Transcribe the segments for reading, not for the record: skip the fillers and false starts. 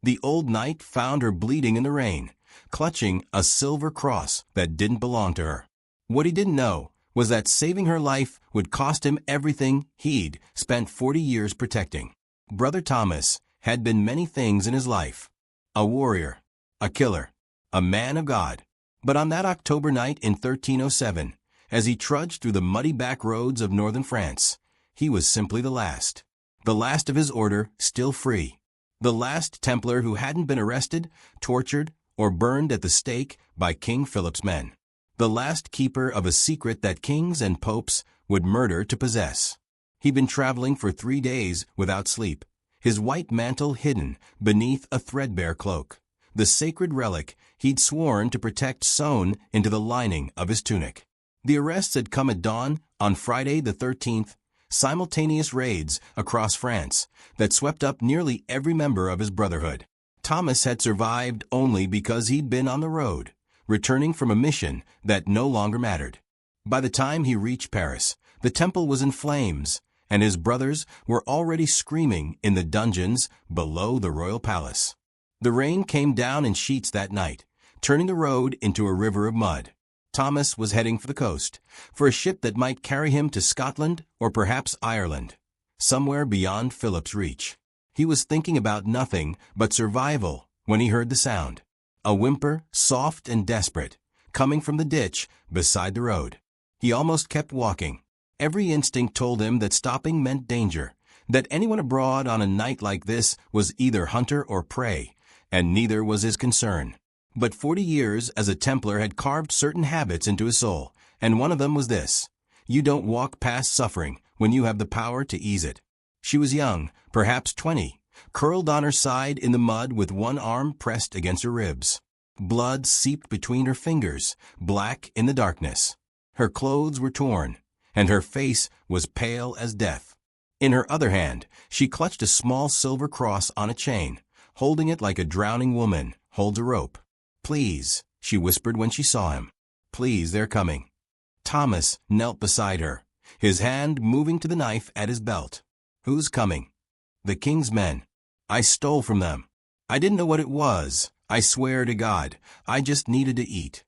The old knight found her bleeding in the rain, clutching a silver cross that didn't belong to her. What he didn't know was that saving her life would cost him everything he'd spent 40 years protecting. Brother Thomas had been many things in his life: a warrior, a killer, a man of God. But on that October night in 1307, as he trudged through the muddy back roads of northern France, he was simply the last of his order still free, the last Templar who hadn't been arrested, tortured, or burned at the stake by King Philip's men, the last keeper of a secret that kings and popes would murder to possess. He'd been traveling for 3 days without sleep, his white mantle hidden beneath a threadbare cloak, the sacred relic he'd sworn to protect sewn into the lining of his tunic. The arrests had come at dawn on Friday the 13th, simultaneous raids across France that swept up nearly every member of his brotherhood. Thomas had survived only because he'd been on the road, returning from a mission that no longer mattered. By the time he reached Paris, the temple was in flames, and his brothers were already screaming in the dungeons below the royal palace. The rain came down in sheets that night, turning the road into a river of mud. Thomas was heading for the coast, for a ship that might carry him to Scotland or perhaps Ireland, somewhere beyond Philip's reach. He was thinking about nothing but survival when he heard the sound, a whimper, soft and desperate, coming from the ditch beside the road. He almost kept walking. Every instinct told him that stopping meant danger, that anyone abroad on a night like this was either hunter or prey, and neither was his concern. But 40 years as a Templar had carved certain habits into his soul, and one of them was this: you don't walk past suffering when you have the power to ease it. She was young, perhaps 20, curled on her side in the mud with one arm pressed against her ribs. Blood seeped between her fingers, black in the darkness. Her clothes were torn, and her face was pale as death. In her other hand, she clutched a small silver cross on a chain, holding it like a drowning woman holds a rope. "Please," she whispered when she saw him. "Please, they're coming." Thomas knelt beside her, his hand moving to the knife at his belt. "Who's coming?" "The king's men. I stole from them. I didn't know what it was. I swear to God, I just needed to eat."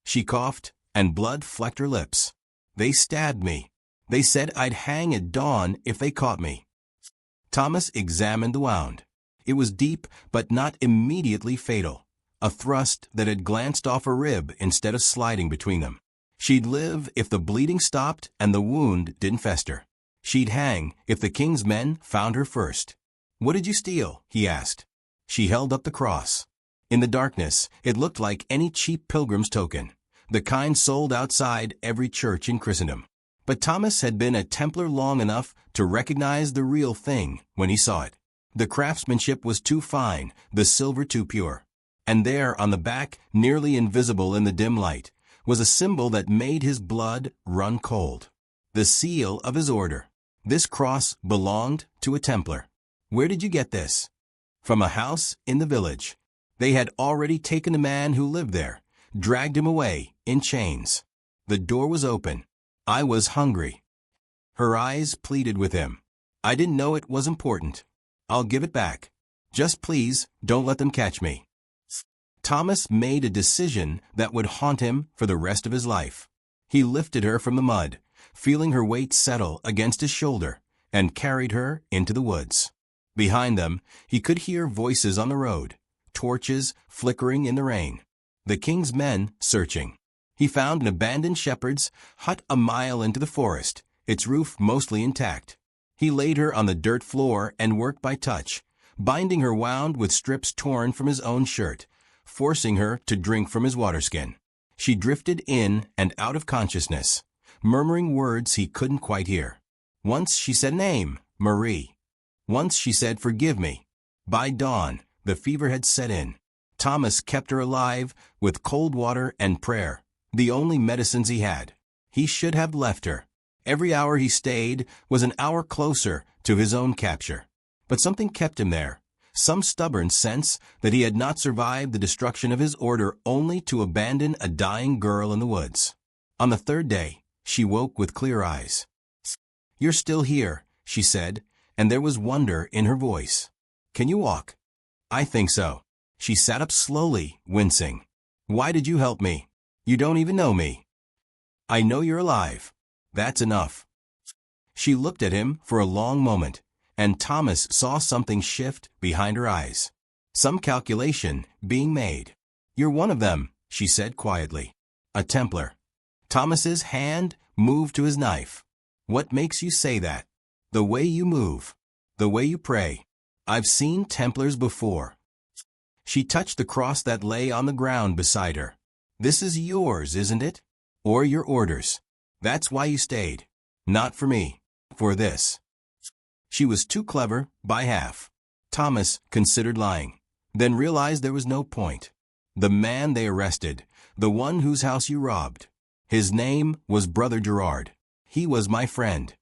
She coughed, and blood flecked her lips. "They stabbed me. They said I'd hang at dawn if they caught me." Thomas examined the wound. It was deep, but not immediately fatal. A thrust that had glanced off a rib instead of sliding between them. She'd live if the bleeding stopped and the wound didn't fester. She'd hang if the king's men found her first. "What did you steal?" he asked. She held up the cross. In the darkness, it looked like any cheap pilgrim's token, the kind sold outside every church in Christendom. But Thomas had been a Templar long enough to recognize the real thing when he saw it. The craftsmanship was too fine, the silver too pure. And there on the back, nearly invisible in the dim light, was a symbol that made his blood run cold. The seal of his order. This cross belonged to a Templar. "Where did you get this?" "From a house in the village. They had already taken a man who lived there, dragged him away in chains. The door was open. I was hungry." Her eyes pleaded with him. "I didn't know it was important. I'll give it back. Just please don't let them catch me." Thomas made a decision that would haunt him for the rest of his life. He lifted her from the mud, feeling her weight settle against his shoulder, and carried her into the woods. Behind them, he could hear voices on the road, torches flickering in the rain. The king's men searching. He found an abandoned shepherd's hut a mile into the forest, its roof mostly intact. He laid her on the dirt floor and worked by touch, binding her wound with strips torn from his own shirt, forcing her to drink from his waterskin. She drifted in and out of consciousness, murmuring words he couldn't quite hear. Once she said a name, Marie. Once she said, "Forgive me." By dawn, the fever had set in. Thomas kept her alive with cold water and prayer, the only medicines he had. He should have left her. Every hour he stayed was an hour closer to his own capture. But something kept him there. Some stubborn sense that he had not survived the destruction of his order only to abandon a dying girl in the woods. On the third day, she woke with clear eyes. "You're still here," she said, and there was wonder in her voice. "Can you walk?" I think so. She sat up slowly, wincing. Why did you help me? You don't even know me. I know you're alive. That's enough. She looked at him for a long moment, and Thomas saw something shift behind her eyes. Some calculation being made. You're one of them, she said quietly. A Templar. Thomas's hand moved to his knife. What makes you say that? The way you move. The way you pray. I've seen Templars before. She touched the cross that lay on the ground beside her. This is yours, isn't it? Or your orders. That's why you stayed. Not for me. For this. She was too clever, by half. Thomas considered lying, then realized there was no point. The man they arrested, the one whose house you robbed. His name was Brother Gerard. He was my friend.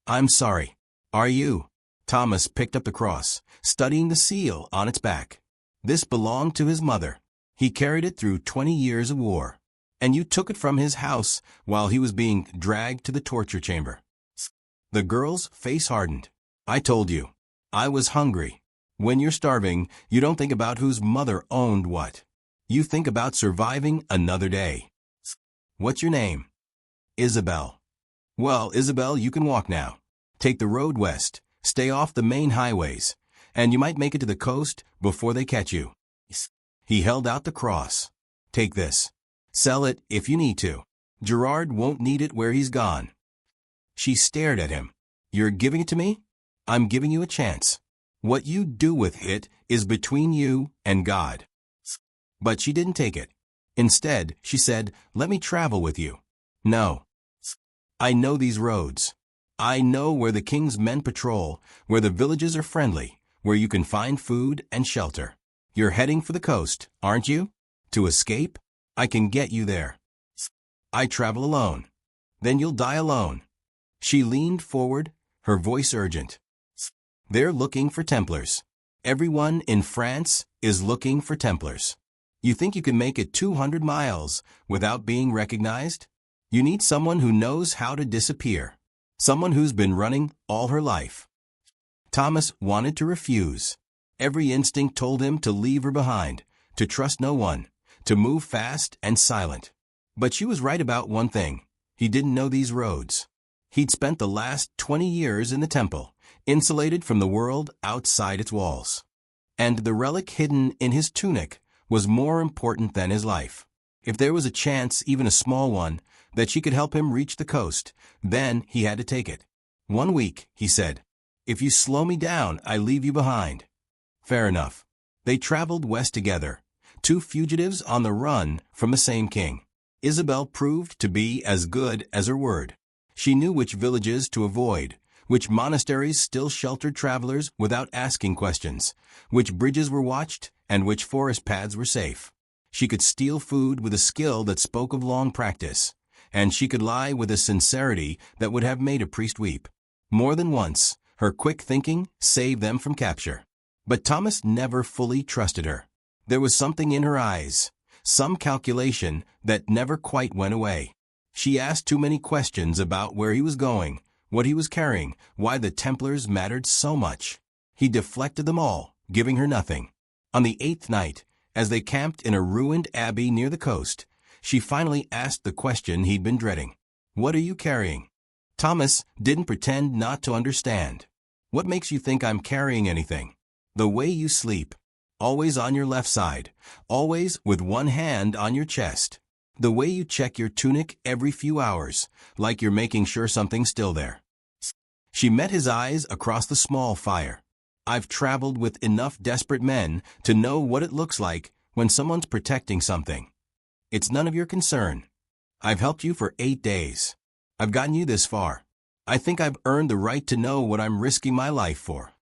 I'm sorry. Are you? Thomas picked up the cross, studying the seal on its back. This belonged to his mother. He carried it through 20 years of war. And you took it from his house while he was being dragged to the torture chamber. The girl's face hardened. I told you. I was hungry. When you're starving, you don't think about whose mother owned what. You think about surviving another day. What's your name? Isabel. Well, Isabel, you can walk now. Take the road west. Stay off the main highways. And you might make it to the coast before they catch you. He held out the cross. Take this. Sell it if you need to. Gerard won't need it where he's gone. She stared at him. You're giving it to me? I'm giving you a chance. What you do with it is between you and God. But she didn't take it. Instead, she said, let me travel with you. No. I know these roads. I know where the king's men patrol, where the villages are friendly, where you can find food and shelter. You're heading for the coast, aren't you? To escape? I can get you there. I travel alone. Then you'll die alone. She leaned forward, her voice urgent. They're looking for Templars. Everyone in France is looking for Templars. You think you can make it 200 miles without being recognized? You need someone who knows how to disappear. Someone who's been running all her life. Thomas wanted to refuse. Every instinct told him to leave her behind, to trust no one, to move fast and silent. But she was right about one thing. He didn't know these roads. He'd spent the last 20 years in the temple, insulated from the world outside its walls. And the relic hidden in his tunic was more important than his life. If there was a chance, even a small one, that she could help him reach the coast, then he had to take it. 1 week, he said. If you slow me down, I leave you behind. Fair enough. They traveled west together, two fugitives on the run from the same king. Isabel proved to be as good as her word. She knew which villages to avoid, which monasteries still sheltered travelers without asking questions, which bridges were watched, and which forest paths were safe. She could steal food with a skill that spoke of long practice, and she could lie with a sincerity that would have made a priest weep. More than once, her quick thinking saved them from capture. But Thomas never fully trusted her. There was something in her eyes, some calculation that never quite went away. She asked too many questions about where he was going, what he was carrying, why the Templars mattered so much. He deflected them all, giving her nothing. On the 8th night, as they camped in a ruined abbey near the coast, she finally asked the question he'd been dreading. What are you carrying? Thomas didn't pretend not to understand. What makes you think I'm carrying anything? The way you sleep. Always on your left side. Always with one hand on your chest. The way you check your tunic every few hours, like you're making sure something's still there. She met his eyes across the small fire. I've traveled with enough desperate men to know what it looks like when someone's protecting something. It's none of your concern. I've helped you for 8 days. I've gotten you this far. I think I've earned the right to know what I'm risking my life for.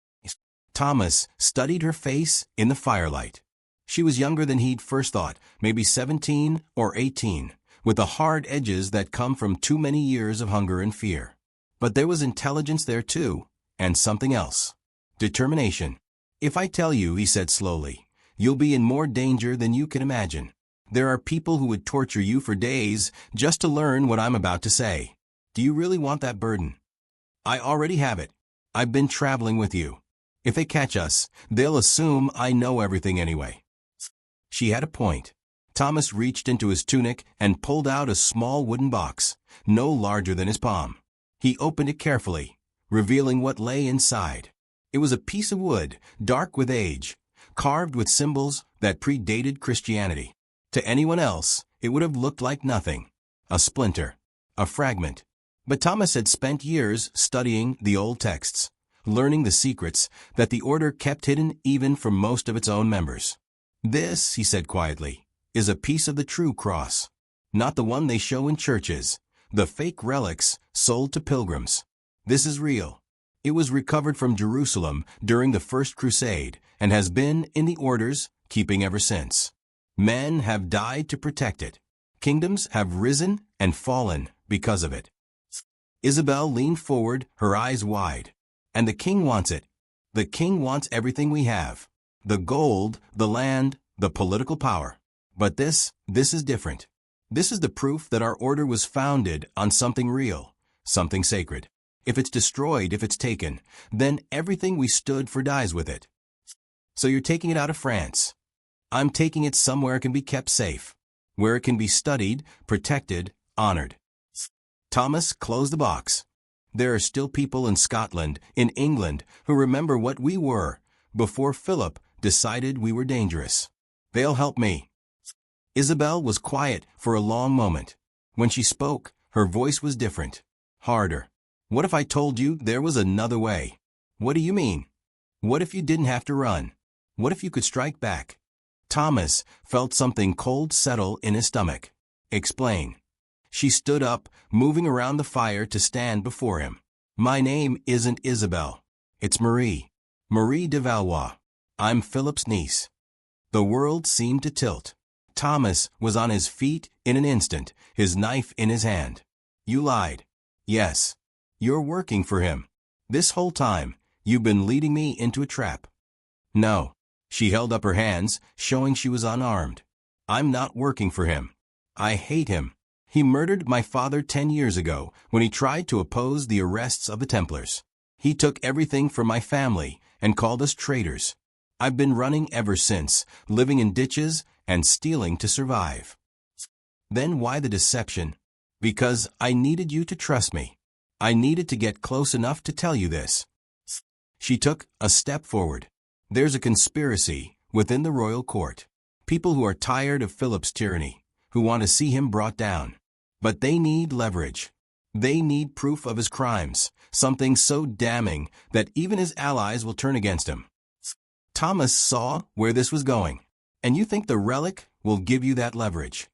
Thomas studied her face in the firelight. She was younger than he'd first thought, maybe 17 or 18, with the hard edges that come from too many years of hunger and fear. But there was intelligence there too, and something else. Determination. If I tell you, he said slowly, you'll be in more danger than you can imagine. There are people who would torture you for days just to learn what I'm about to say. Do you really want that burden? I already have it. I've been traveling with you. If they catch us, they'll assume I know everything anyway. She had a point. Thomas reached into his tunic and pulled out a small wooden box, no larger than his palm. He opened it carefully, revealing what lay inside. It was a piece of wood, dark with age, carved with symbols that predated Christianity. To anyone else, it would have looked like nothing. A splinter. A fragment. But Thomas had spent years studying the old texts, learning the secrets that the order kept hidden even from most of its own members. This, he said quietly, is a piece of the true cross, not the one they show in churches, the fake relics sold to pilgrims. This is real. It was recovered from Jerusalem during the First Crusade and has been in the order's keeping ever since. Men have died to protect it. Kingdoms have risen and fallen because of it. Isabel leaned forward, her eyes wide. And the king wants it. The king wants everything we have. The gold, the land, the political power. But this is different. This is the proof that our order was founded on something real, something sacred. If it's destroyed, if it's taken, then everything we stood for dies with it. So you're taking it out of France. I'm taking it somewhere it can be kept safe, where it can be studied, protected, honored. Thomas closed the box. There are still people in Scotland, in England, who remember what we were before Philip decided we were dangerous. They'll help me. Isabel was quiet for a long moment. When she spoke, her voice was different, harder. What if I told you there was another way? What do you mean? What if you didn't have to run? What if you could strike back? Thomas felt something cold settle in his stomach. Explain. She stood up, moving around the fire to stand before him. My name isn't Isabel. It's Marie. Marie de Valois. I'm Philip's niece. The world seemed to tilt. Thomas was on his feet in an instant, his knife in his hand. You lied. Yes. You're working for him. This whole time, you've been leading me into a trap. No. She held up her hands, showing she was unarmed. I'm not working for him. I hate him. He murdered my father 10 years ago when he tried to oppose the arrests of the Templars. He took everything from my family and called us traitors. I've been running ever since, living in ditches and stealing to survive. Then why the deception? Because I needed you to trust me. I needed to get close enough to tell you this. She took a step forward. There's a conspiracy within the royal court. People who are tired of Philip's tyranny, who want to see him brought down. But they need leverage. They need proof of his crimes, something so damning that even his allies will turn against him. Thomas saw where this was going. And you think the relic will give you that leverage?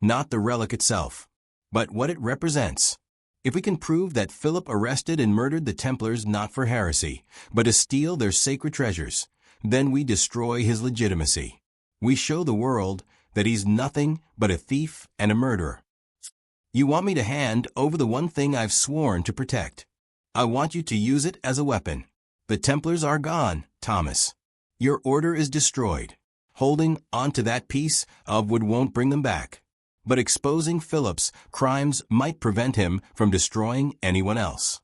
Not the relic itself, but what it represents. If we can prove that Philip arrested and murdered the Templars not for heresy, but to steal their sacred treasures, then we destroy his legitimacy. We show the world that he's nothing but a thief and a murderer. You want me to hand over the one thing I've sworn to protect. I want you to use it as a weapon. The Templars are gone, Thomas. Your order is destroyed. Holding on to that piece of wood won't bring them back. But exposing Philip's crimes might prevent him from destroying anyone else.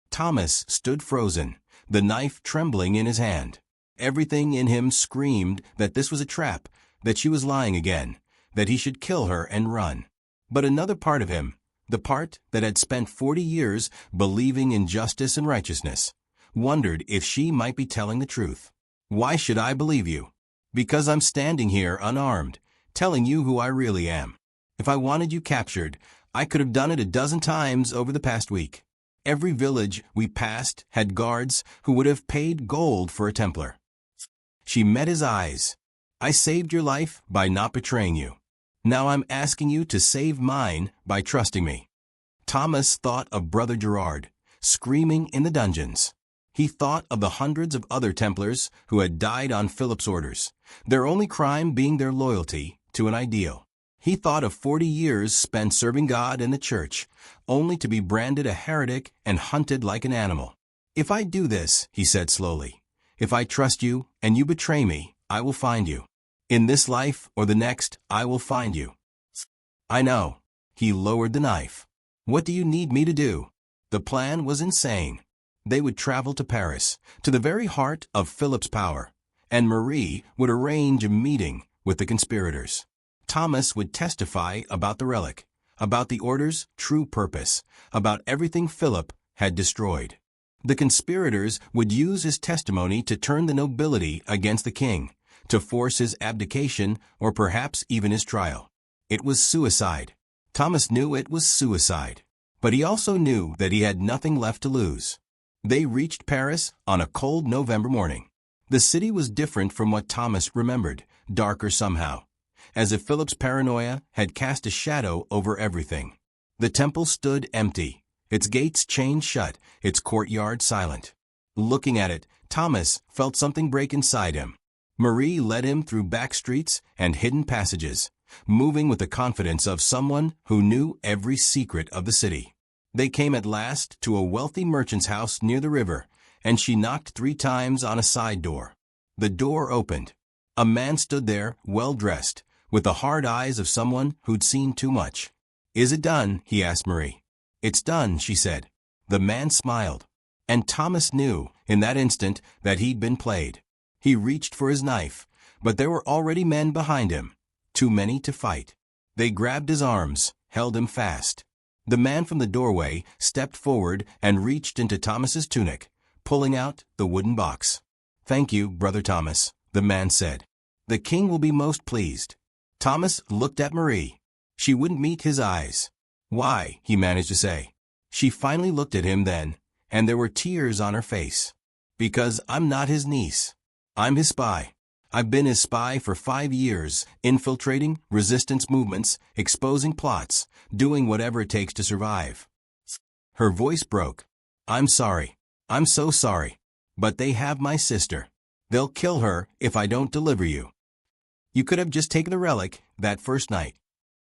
Thomas stood frozen, the knife trembling in his hand. Everything in him screamed that this was a trap, that she was lying again, that he should kill her and run. But another part of him, the part that had spent 40 years believing in justice and righteousness, wondered if she might be telling the truth. Why should I believe you? Because I'm standing here unarmed, telling you who I really am. If I wanted you captured, I could have done it a dozen times over the past week. Every village we passed had guards who would have paid gold for a Templar. She met his eyes. I saved your life by not betraying you. Now I'm asking you to save mine by trusting me. Thomas thought of Brother Gerard, screaming in the dungeons. He thought of the hundreds of other Templars who had died on Philip's orders, their only crime being their loyalty to an ideal. He thought of 40 years spent serving God and the Church, only to be branded a heretic and hunted like an animal. If I do this, he said slowly, if I trust you and you betray me, I will find you. In this life or the next, I will find you. I know. He lowered the knife. What do you need me to do? The plan was insane. They would travel to Paris, to the very heart of Philip's power, and Marie would arrange a meeting with the conspirators. Thomas would testify about the relic, about the order's true purpose, about everything Philip had destroyed. The conspirators would use his testimony to turn the nobility against the king, to force his abdication or perhaps even his trial. It was suicide. Thomas knew it was suicide. But he also knew that he had nothing left to lose. They reached Paris on a cold November morning. The city was different from what Thomas remembered, darker somehow, as if Philip's paranoia had cast a shadow over everything. The temple stood empty, its gates chained shut, its courtyard silent. Looking at it, Thomas felt something break inside him. Marie led him through back streets and hidden passages, moving with the confidence of someone who knew every secret of the city. They came at last to a wealthy merchant's house near the river, and she knocked 3 times on a side door. The door opened. A man stood there, well-dressed, with the hard eyes of someone who'd seen too much. "Is it done?" he asked Marie. "It's done," she said. The man smiled. And Thomas knew, in that instant, that he'd been played. He reached for his knife, but there were already men behind him, too many to fight. They grabbed his arms, held him fast. The man from the doorway stepped forward and reached into Thomas's tunic, pulling out the wooden box. "Thank you, Brother Thomas," the man said. "The king will be most pleased." Thomas looked at Marie. She wouldn't meet his eyes. "Why?" he managed to say. She finally looked at him then, and there were tears on her face. "Because I'm not his niece. I'm his spy. I've been his spy for 5 years, infiltrating resistance movements, exposing plots, doing whatever it takes to survive." Her voice broke. "I'm sorry. I'm so sorry. But they have my sister. They'll kill her if I don't deliver you. You could have just taken the relic that first night.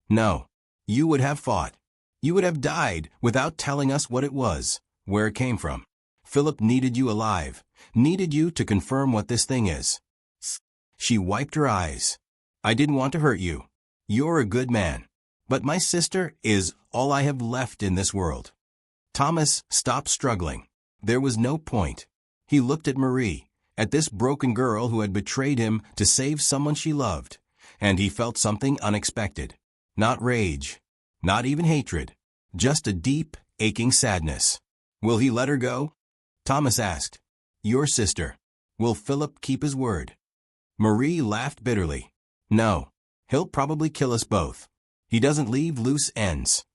No. You would have fought. You would have died without telling us what it was, where it came from. Philip needed you alive, needed you to confirm what this thing is." She wiped her eyes. "I didn't want to hurt you. You're a good man. But my sister is all I have left in this world." Thomas stopped struggling. There was no point. He looked at Marie, at this broken girl who had betrayed him to save someone she loved, and he felt something unexpected. Not rage, not even hatred, just a deep, aching sadness. "Will he let her go?" Thomas asked. "Your sister. Will Philip keep his word?" Marie laughed bitterly. "No. He'll probably kill us both. He doesn't leave loose ends."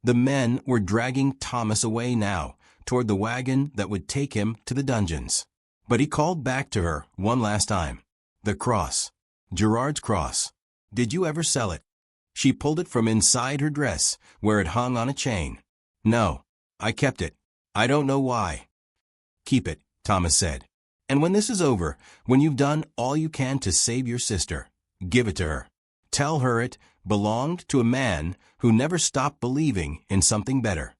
The men were dragging Thomas away now, toward the wagon that would take him to the dungeons. But he called back to her one last time. "The cross. Gerard's cross. Did you ever sell it?" She pulled it from inside her dress, where it hung on a chain. "No. I kept it. I don't know why." "Keep it," Thomas said. "And when this is over, when you've done all you can to save your sister, give it to her. Tell her it belonged to a man who never stopped believing in something better."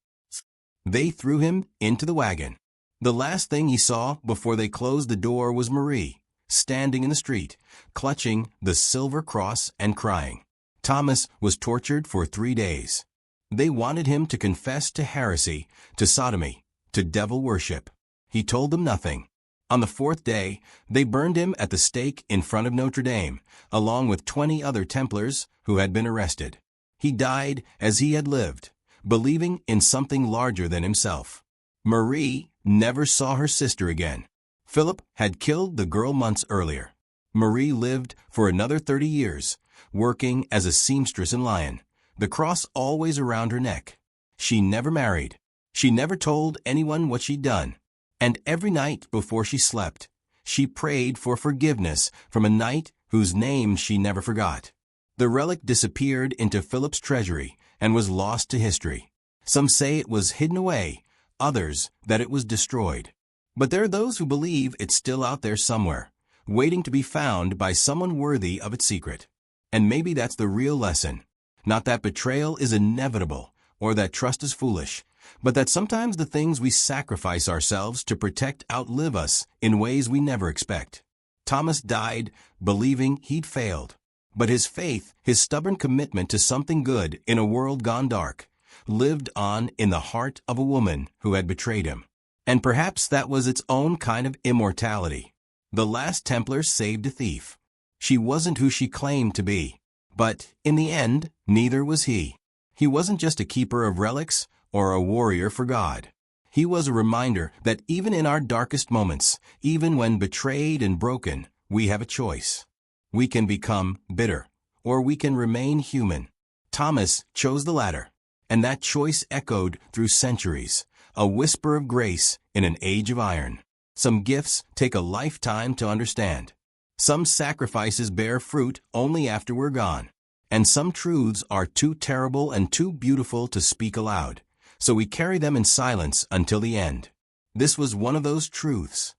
They threw him into the wagon. The last thing he saw before they closed the door was Marie, standing in the street, clutching the silver cross and crying. Thomas was tortured for 3 days. They wanted him to confess to heresy, to sodomy, to devil worship. He told them nothing. On the 4th day, they burned him at the stake in front of Notre Dame, along with 20 other Templars who had been arrested. He died as he had lived, believing in something larger than himself. Marie never saw her sister again. Philip had killed the girl months earlier. Marie lived for another 30 years, working as a seamstress in Lyon, the cross always around her neck. She never married. She never told anyone what she'd done. And every night before she slept, she prayed for forgiveness from a knight whose name she never forgot. The relic disappeared into Philip's treasury and was lost to history. Some say it was hidden away, others that it was destroyed. But there are those who believe it's still out there somewhere, waiting to be found by someone worthy of its secret. And maybe that's the real lesson. Not that betrayal is inevitable, or that trust is foolish, but that sometimes the things we sacrifice ourselves to protect outlive us in ways we never expect. Thomas died believing he'd failed, but his faith, his stubborn commitment to something good in a world gone dark, lived on in the heart of a woman who had betrayed him. And perhaps that was its own kind of immortality. The last Templar saved a thief. She wasn't who she claimed to be. But, in the end, neither was he. He wasn't just a keeper of relics or a warrior for God. He was a reminder that even in our darkest moments, even when betrayed and broken, we have a choice. We can become bitter, or we can remain human. Thomas chose the latter, and that choice echoed through centuries, a whisper of grace in an age of iron. Some gifts take a lifetime to understand. Some sacrifices bear fruit only after we're gone. And some truths are too terrible and too beautiful to speak aloud, so we carry them in silence until the end. This was one of those truths.